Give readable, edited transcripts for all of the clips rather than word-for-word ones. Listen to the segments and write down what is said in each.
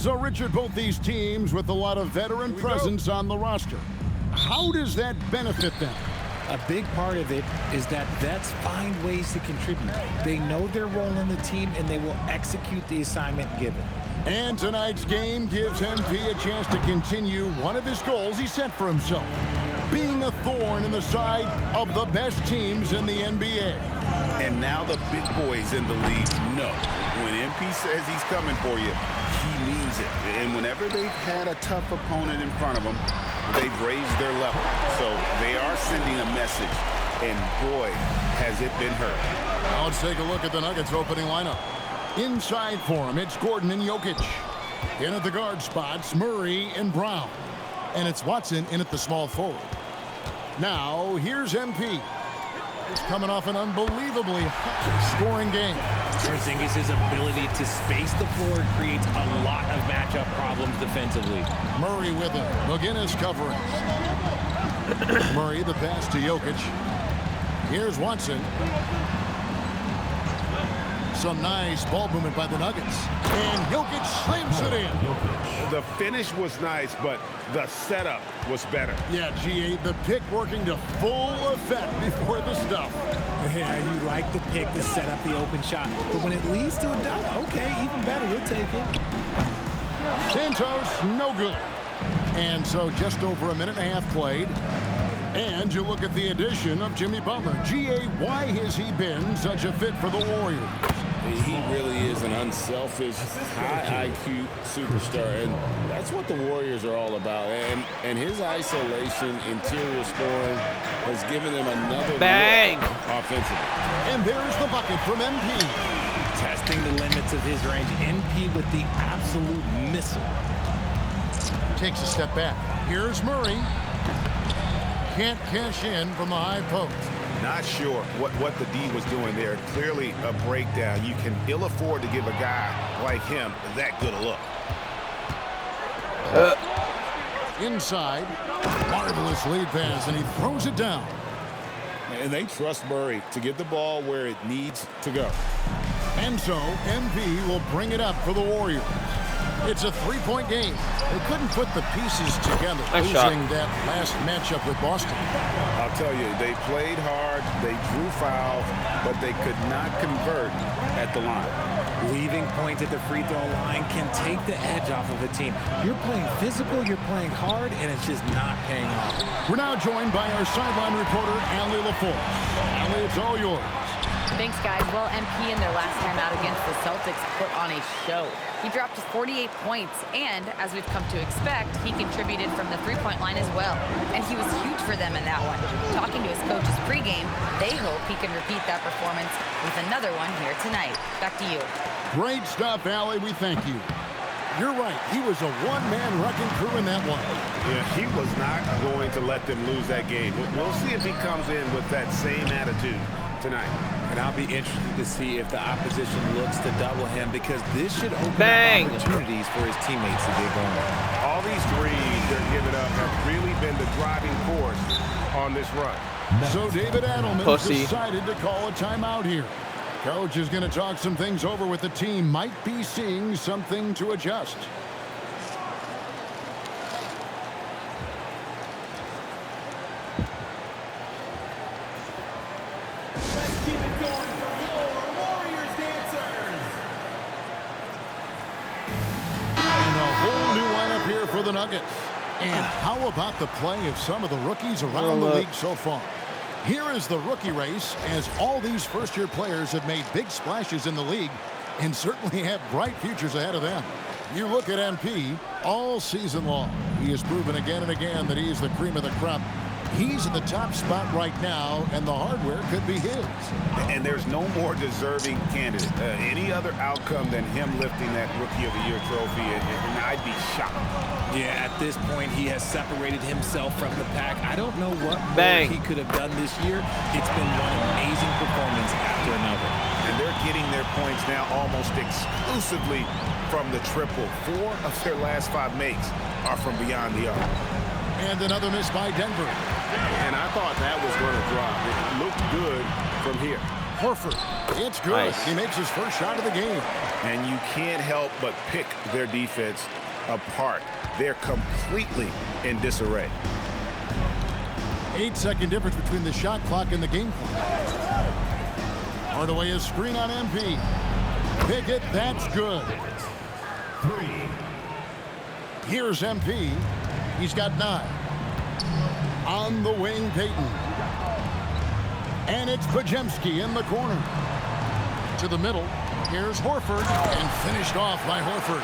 So, Richard, both these teams with a lot of veteran presence on the roster. How does that benefit them? A big part of it is that vets find ways to contribute. They know their role in the team, and they will execute the assignment given. And tonight's game gives MP a chance to continue one of his goals he set for himself, being a thorn in the side of the best teams in the NBA. And now the big boys in the league know when MP says he's coming for you, he means it. And whenever they've had a tough opponent in front of them, they've raised their level. So they are sending a message, and boy, has it been heard. Now let's take a look at the Nuggets opening lineup. Inside for him, it's Gordon and Jokic. In at the guard spots, Murray and Brown. And it's Watson in at the small forward. Now, here's MP. He's coming off an unbelievably high-scoring game. Porzingis' ability to space the floor creates a lot of matchup problems defensively. Murray with him. McGinnis covering. Murray, the pass to Jokic. Here's Watson. Some nice ball movement by the Nuggets. And Jokic slams it in. The finish was nice, but the setup was better. Yeah, G8, the pick working to full effect before the stuff. Yeah, you like the pick to set up the open shot. But when it leads to a dunk, okay, even better, we'll take it. Santos, no good. And so just over a minute and a half played. And you look at the addition of Jimmy Butler. G.A., why has he been such a fit for the Warriors? He really is an unselfish, high IQ superstar, and that's what the Warriors are all about. And his isolation, interior scoring has given them another bang offensively. And there's the bucket from MP. Testing the limits of his range. MP with the absolute missile. Takes a step back. Here's Murray. Can't cash in from the high post. Not sure what the D was doing there. Clearly a breakdown. You can ill afford to give a guy like him that good a look. Inside, marvelous lead pass, and he throws it down. And they trust Murray to get the ball where it needs to go. And so, MP will bring it up for the Warriors. It's a three-point game. They couldn't put the pieces together, losing that last matchup with Boston. I'll tell you, they played hard, they drew fouls, but they could not convert at the line. Leaving points at the free throw line can take the edge off of a team. You're playing physical, you're playing hard, and it's just not paying off. We're now joined by our sideline reporter, Allie LaForce. Allie, it's all yours. Thanks, guys. Well, MP in their last time out against the Celtics put on a show. He dropped 48 points, and as we've come to expect, he contributed from the three-point line as well. And he was huge for them in that one. Talking to his coaches pregame, they hope he can repeat that performance with another one here tonight. Back to you. Great stuff, Allie. We thank you. You're right. He was a one-man wrecking crew in that one. Yeah, he was not going to let them lose that game. We'll see if he comes in with that same attitude tonight. And I'll be interested to see if the opposition looks to double him, because this should open Bang. up opportunities for his teammates to get going. All these threes they're giving up have really been the driving force on this run. So David Adelman Pussy. decided to call a timeout here. Coach is going to talk some things over with the team. Might be seeing something to adjust. For the Nuggets. And how about the play of some of the rookies around the league so far? Here is the rookie race, as all these first-year players have made big splashes in the league and certainly have bright futures ahead of them. You look at MP all season long. He has proven again and again that he's the cream of the crop. He's in the top spot right now, and the hardware could be his. And there's no more deserving candidate. Any other outcome than him lifting that Rookie of the Year trophy, and I'd be shocked. Yeah, at this point, he has separated himself from the pack. I don't know what more he could have done this year. It's been one amazing performance after another. And they're getting their points now almost exclusively from the triple. 4 of their last 5 makes are from beyond the arc. And another miss by Denver. And I thought that was going to drop. It looked good from here. Horford. It's good. Nice. He makes his first shot of the game. And you can't help but pick their defense apart. They're completely in disarray. 8-second difference between the shot clock and the game clock. Hardaway is screen on MP. Pickett, that's good. Here's MP. He's got 9. On the wing, Payton. And it's Podziemski in the corner. To the middle. Here's Horford. And finished off by Horford.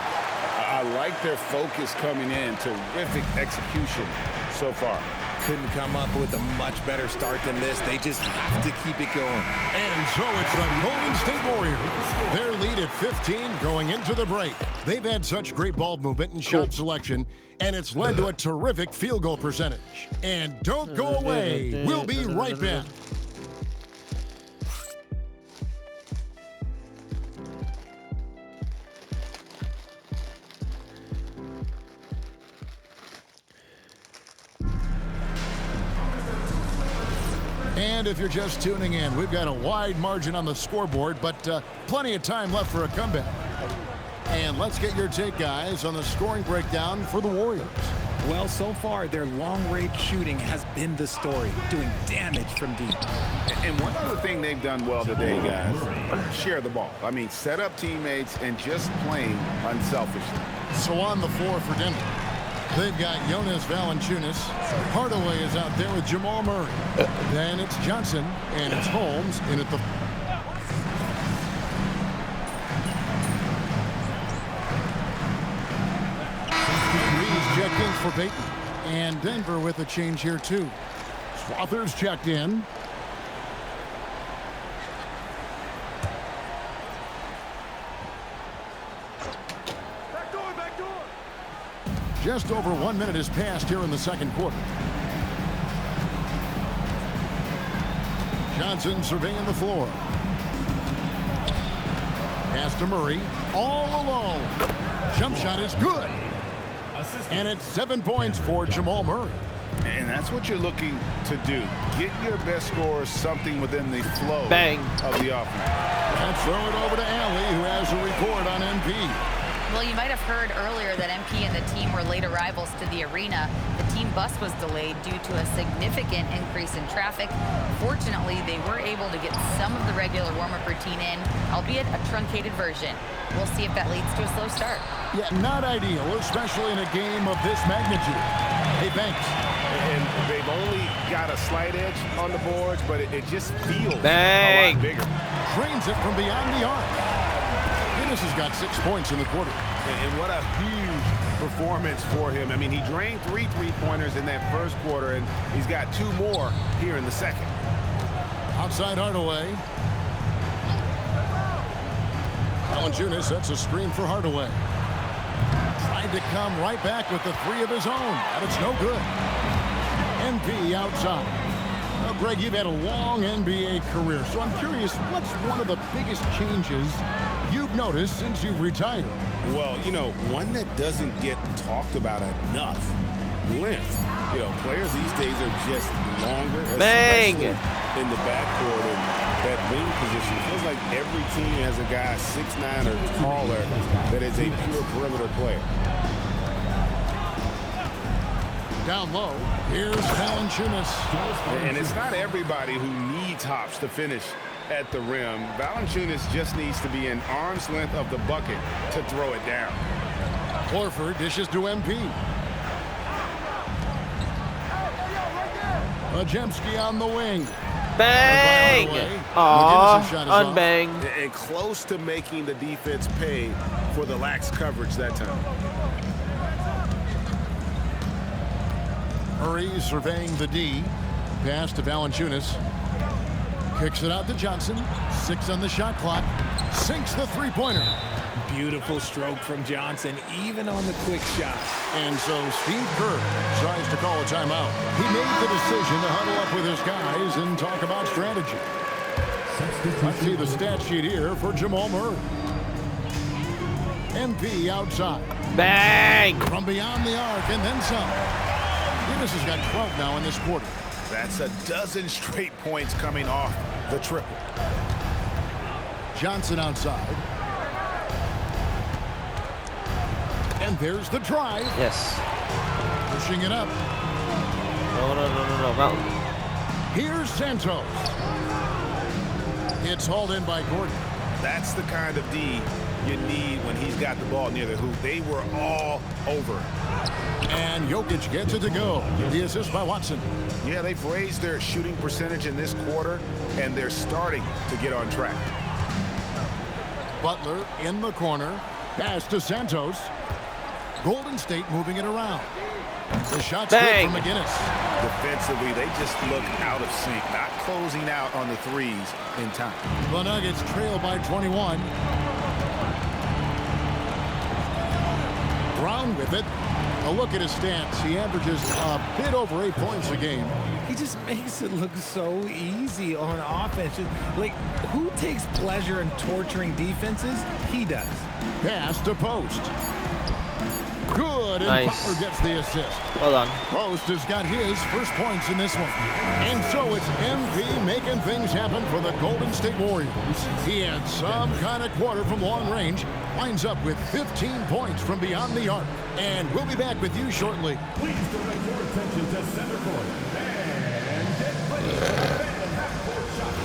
I like their focus coming in. Terrific execution so far. Couldn't come up with a much better start than this. They just have to keep it going. And so it's the Golden State Warriors. Their lead at 15 going into the break. They've had such great ball movement and shot selection, and it's led to a terrific field goal percentage. And don't go away. We'll be right back. And if you're just tuning in, we've got a wide margin on the scoreboard, but plenty of time left for a comeback. And let's get your take, guys, on the scoring breakdown for the Warriors. Well, so far, their long-range shooting has been the story, doing damage from deep. And one other thing they've done well today, guys, share the ball. I mean, set up teammates and just playing unselfishly. So on the floor for Denver, they've got Jonas Valanciunas. Hardaway is out there with Jamal Murray. Then it's Johnson, and it's Holmes in at the... Reeves checked in for Payton. And Denver with a change here, too. Swathers checked in. Just over 1 minute has passed here in the second quarter. Johnson surveying the floor. Pass to Murray. All alone. Jump shot is good. And it's 7 points for Jamal Murray. And that's what you're looking to do. Get your best scorers something within the flow Bang. of the offense. Let's throw it over to Allie, who has a report on MP. Well, you might have heard earlier that MP and the team were late arrivals to the arena. The team bus was delayed due to a significant increase in traffic. Fortunately, they were able to get some of the regular warm-up routine in, albeit a truncated version. We'll see if that leads to a slow start. Yeah, not ideal, especially in a game of this magnitude. Hey, Banks. And they've only got a slight edge on the boards, but it just feels Bang. a lot bigger. Drains it from beyond the arc. Guinness has got 6 points in the quarter. And what a huge performance for him. I mean, he drained 3 three-pointers in that first quarter, and he's got 2 more here in the second. Outside Hardaway. Valanciunas sets a screen for Hardaway. Tried to come right back with the 3 of his own, but it's no good. MP outside. Well, Greg, you've had a long NBA career, so I'm curious, what's one of the biggest changes you've noticed since you've retired? Well, you know, one that doesn't get talked about enough, length. You know, players these days are just longer, Bang. especially in the backcourt and that wing position. It feels like every team has a guy 6'9" or taller that is a pure perimeter player. Down low, here's Valanciunas. And it's not everybody who needs hops to finish at the rim. Valanciunas just needs to be an arm's length of the bucket to throw it down. Horford dishes to MP. Podziemski on the wing. Bang! Aw, unbanged. And close to making the defense pay for the lax coverage that time. Murray surveying the D. Pass to Valanciunas. Kicks it out to Johnson. 6 on the shot clock. Sinks the three-pointer. Beautiful stroke from Johnson, even on the quick shot. And so Steve Kerr tries to call a timeout. He made the decision to huddle up with his guys and talk about strategy. Let's see the stat sheet here for Jamal Murray. MP outside. Bang! From beyond the arc and then some. Guinness has got 12 now in this quarter. That's a dozen straight points coming off the triple. Johnson outside. And there's the drive. Yes. Pushing it up. No. Mountain. Here's Santos. It's hauled in by Gordon. That's the kind of D you need when he's got the ball near the hoop. They were all over. And Jokic gets it to go. The assist by Watson. Yeah, they've raised their shooting percentage in this quarter, and they're starting to get on track. Butler in the corner. Pass to Santos. Golden State moving it around. The shot's good from McGinnis. Defensively, they just look out of sync, not closing out on the threes in time. The Nuggets trail by 21. Brown with it. A look at his stats. He averages a bit over 8 points a game. He just makes it look so easy on offense. Like, who takes pleasure in torturing defenses? He does. Pass to Post. Good, and nice. Butler gets the assist. Well done. Post has got his first points in this one. And so it's MP making things happen for the Golden State Warriors. He had some kind of quarter from long range. Winds up with 15 points from beyond the arc. And we'll be back with you shortly. Please direct your attention to center court. And get ready for the half-court shot.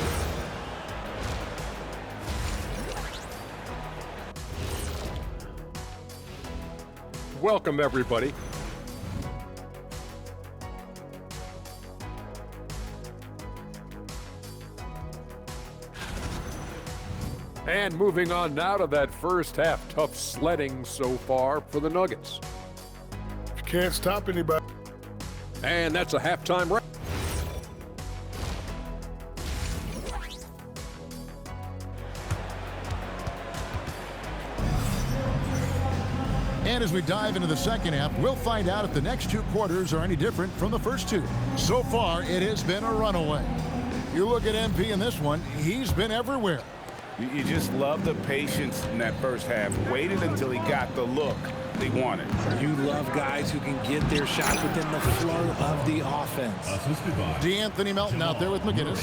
Welcome, everybody. And moving on now to that first half. Tough sledding so far for the Nuggets. You can't stop anybody. And that's a halftime wrap. And as we dive into the second half, we'll find out if the next two quarters are any different from the first two. So far, it has been a runaway. You look at MP in this one, he's been everywhere. You just love the patience in that first half. Waited until he got the look they wanted. You love guys who can get their shot within the flow of the offense. DeAnthony Melton out there with McGinnis.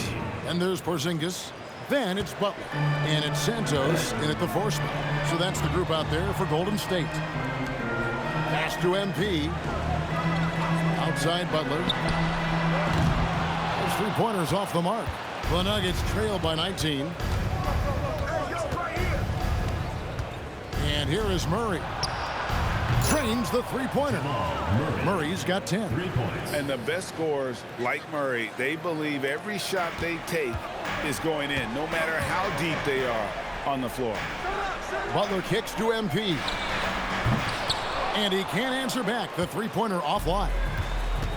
And there's Porzingis. Then it's Butler. And it's Santos in at the 4 spot. So that's the group out there for Golden State. Pass to MP. Outside Butler. Those three-pointers off the mark. The Nuggets trail by 19. And here is Murray. Trains the three-pointer. Murray's got 10. And the best scorers, like Murray, they believe every shot they take is going in, no matter how deep they are on the floor. Butler kicks to MP. And he can't answer back. The three-pointer offline.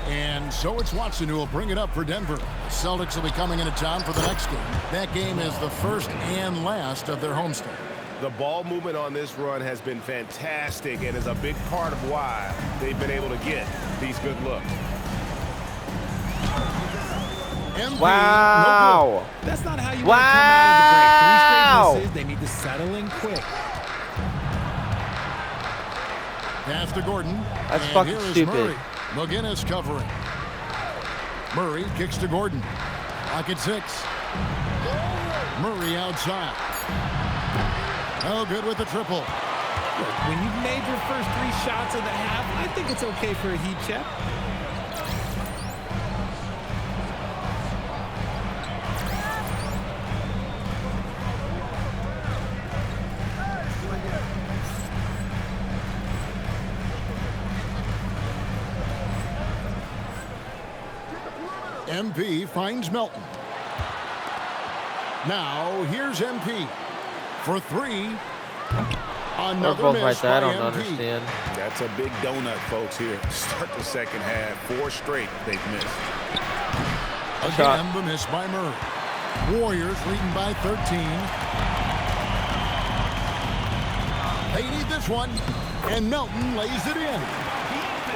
And so it's Watson who will bring it up for Denver. The Celtics will be coming into town for the next game. That game is the first and last of their homestand. The ball movement on this run has been fantastic and is a big part of why they've been able to get these good looks. MP, wow. No That's not how you want to come out of the break. 3 straight misses. They need to settle in quick. Pass to Gordon. That's and fucking here is stupid. Murray. McGinnis covering. Murray kicks to Gordon. Lock at 6. Murray outside. Oh, good with the triple. Look, when you've made your first 3 shots of the half, I think it's okay for a heat check. MP finds Melton. Now here's MP for 3. They're Another both miss right there. I by don't MP. understand. That's a big donut, folks, here. Start the second half. 4 straight they've missed. Again, the miss by Murray. Warriors leading by 13. They need this one, and Melton lays it in.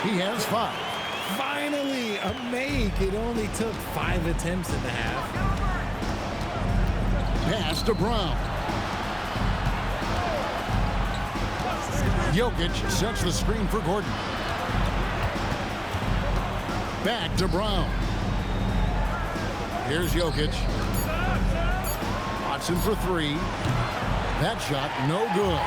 He has 5. Finally, a make. It only took 5 attempts in the half. Pass to Brown. Jokic sets the screen for Gordon. Back to Brown. Here's Jokic. On Watson for three. That shot, no good.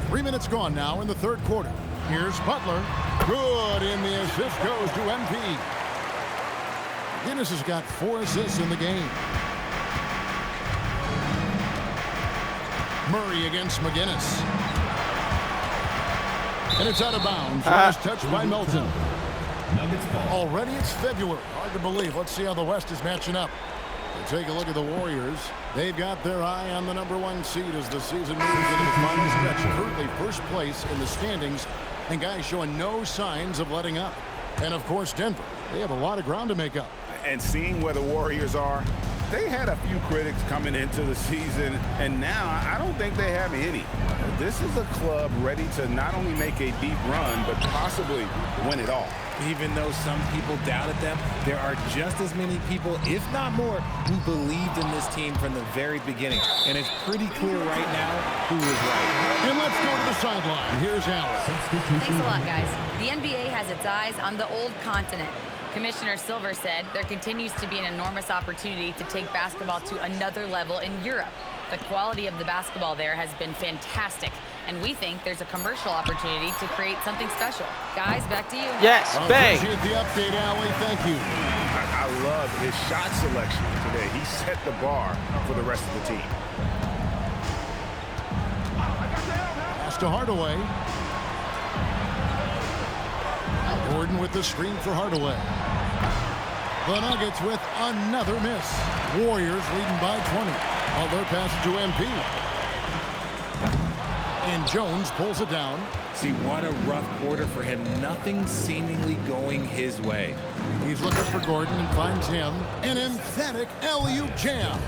3 minutes gone now in the third quarter. Here's Butler. Good, and the assist goes to MP. Guinness has got 4 assists in the game. Murray against McGinnis. And it's out of bounds. Last touch by Melton. Already it's February. Hard to believe. Let's see how the West is matching up. We'll take a look at the Warriors. They've got their eye on the #1 seed as the season moves into the final stretch. Currently first place in the standings, and guys showing no signs of letting up. And of course Denver. They have a lot of ground to make up. And seeing where the Warriors are, they had a few critics coming into the season, and now I don't think they have any. This is a club ready to not only make a deep run, but possibly win it all. Even though some people doubted them, there are just as many people, if not more, who believed in this team from the very beginning. And it's pretty clear right now who was right. And let's go to the sideline. Here's Alice. Thanks a lot, guys. The NBA has its eyes on the old continent. Commissioner Silver said there continues to be an enormous opportunity to take basketball to another level in Europe. The quality of the basketball there has been fantastic, and we think there's a commercial opportunity to create something special. Guys, back to you. Yes, bang. Appreciate the update, Allie. Thank you. I love his shot selection today. He set the bar for the rest of the team. Pass to Hardaway. Gordon with the screen for Hardaway. The Nuggets with another miss. Warriors leading by 20. Butler passes to MP. And Jones pulls it down. See, what a rough quarter for him. Nothing seemingly going his way. He's looking for Gordon and finds him. An emphatic alley-oop jam.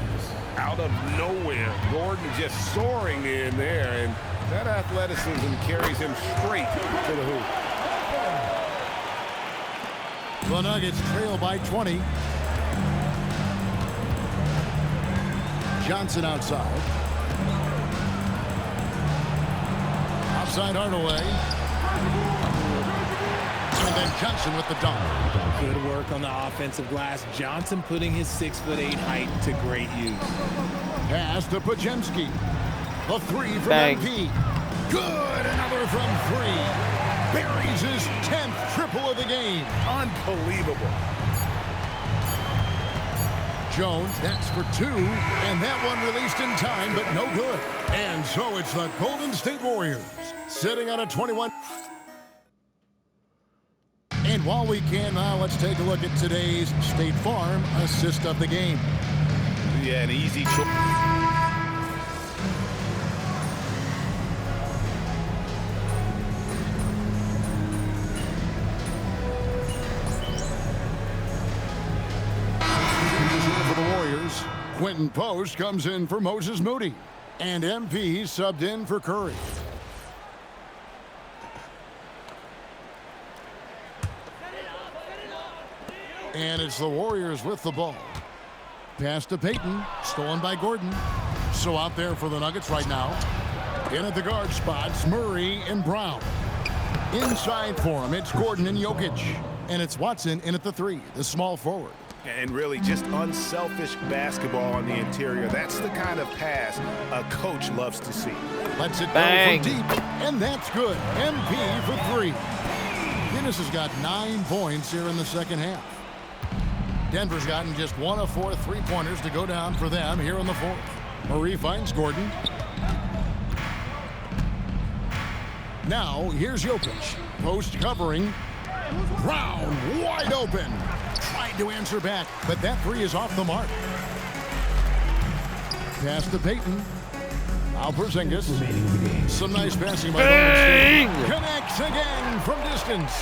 Out of nowhere, Gordon just soaring in there, and that athleticism carries him straight to the hoop. The Nuggets trail by 20. Johnson outside. Outside Hardaway. And then Johnson with the dunk. Good work on the offensive glass. Johnson putting his 6'8" height to great use. Pass to Podziemski. A three from Bang. MP. Good, another from three. Buries his 10th triple of the game. Unbelievable. Jones, that's for two, and that one released in time, but no good. And so it's the Golden State Warriors sitting on a 21. And while we can now, let's take a look at today's State Farm assist of the game. Yeah, an easy choice. Quentin Post comes in for Moses Moody. And MP subbed in for Curry. And it's the Warriors with the ball. Pass to Payton. Stolen by Gordon. So out there for the Nuggets right now. In at the guard spots, Murray and Brown. Inside for him, it's Gordon and Jokic. And it's Watson in at the three, the small forward. And really just unselfish basketball on the interior. That's the kind of pass a coach loves to see. Lets it Bang. go from deep, and that's good. MP for three. Guinness has got 9 points here in the second half. Denver's gotten just 1 of 4 3-pointers to go down for them here in the fourth. Murray finds Gordon. Now here's Jokic. Post covering. Brown wide open. Tried to answer back, but that three is off the mark. Pass to Payton. Now Porzingis. Some nice passing by Golden State. Connects again from distance.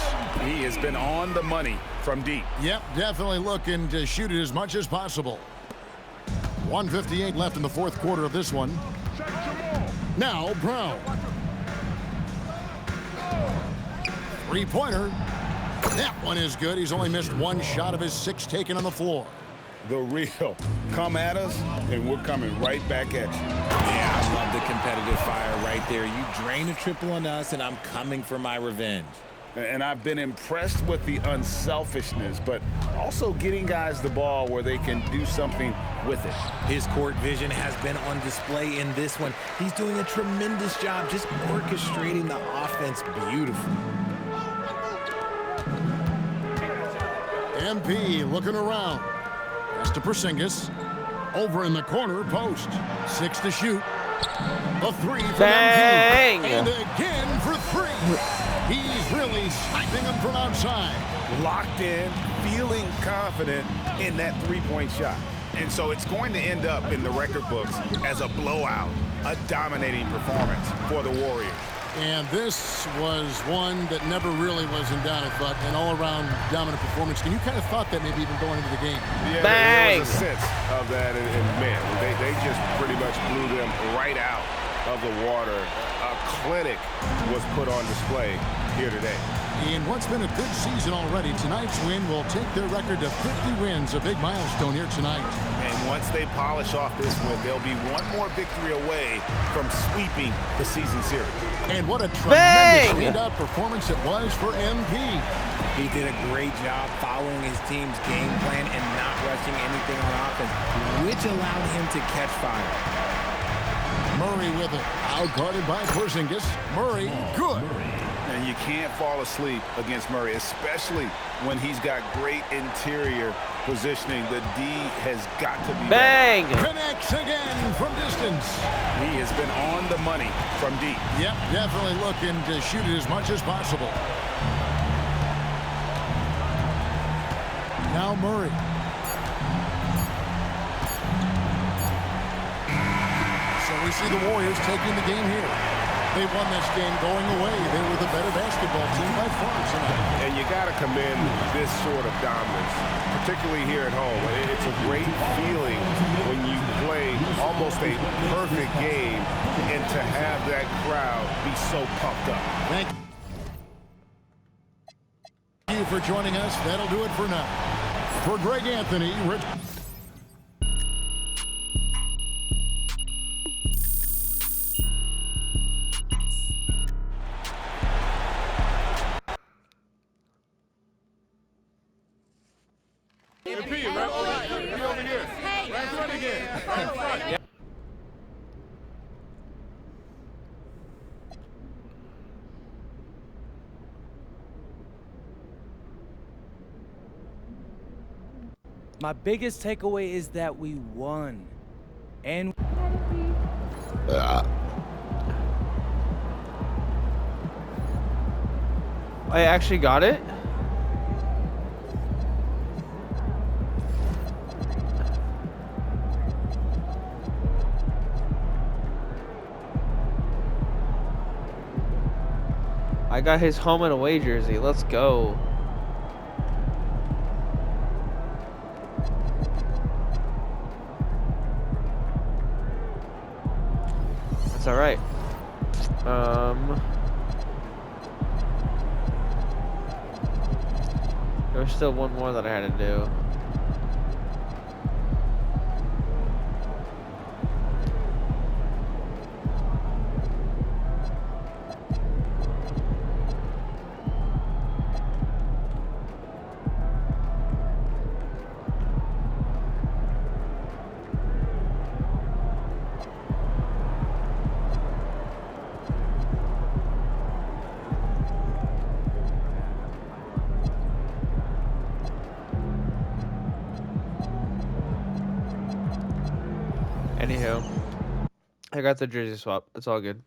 He has been on the money from deep. Yep, definitely looking to shoot it as much as possible. 1:58 left in the fourth quarter of this one. Now Brown. Three-pointer. That one is good. He's only missed 1 shot of his 6 taken on the floor. The real. Come at us, and we're coming right back at you. Yeah, I love the competitive fire right there. You drain a triple on us, and I'm coming for my revenge. And I've been impressed with the unselfishness, but also getting guys the ball where they can do something with it. His court vision has been on display in this one. He's doing a tremendous job just orchestrating the offense beautifully. MP looking around. Pass to Porzingis. Over in the corner, post. 6 to shoot. A 3 for Bang! MP. And again for 3. He's really sniping them from outside. Locked in, feeling confident in that three-point shot. And so it's going to end up in the record books as a blowout, a dominating performance for the Warriors. And this was one that never really was in doubt, but an all-around dominant performance. And you kind of thought that maybe even going into the game. Yeah, Bang! there was a sense of that, and man, they just pretty much blew them right out of the water. A clinic was put on display here today. In what's been a good season already, tonight's win will take their record to 50 wins, a big milestone here tonight. And once they polish off this win, they'll be one more victory away from sweeping the season series. And what a Bang! tremendous standout performance it was for MP. He did a great job following his team's game plan and not rushing anything on offense, which allowed him to catch fire. Murray with it. Out guarded by Porzingis. Murray, good. And you can't fall asleep against Murray, especially when he's got great interior positioning. The D has got to be Bang! Connects again from distance. He has been on the money from deep. Yep, definitely looking to shoot it as much as possible. Now Murray. So we see the Warriors taking the game here. They won this game going away. They were the better basketball team by far tonight. And you got to commend this sort of dominance, particularly here at home. It's a great feeling when you play almost a perfect game and to have that crowd be so pumped up. Thank you for joining us. That'll do it for now. For Greg Anthony, Rich. My biggest takeaway is that we won. And I actually got it? I got his home and away jersey. Let's go. That's all right. There's still one more that I had to do. Anywho, I got the jersey swap. It's all good.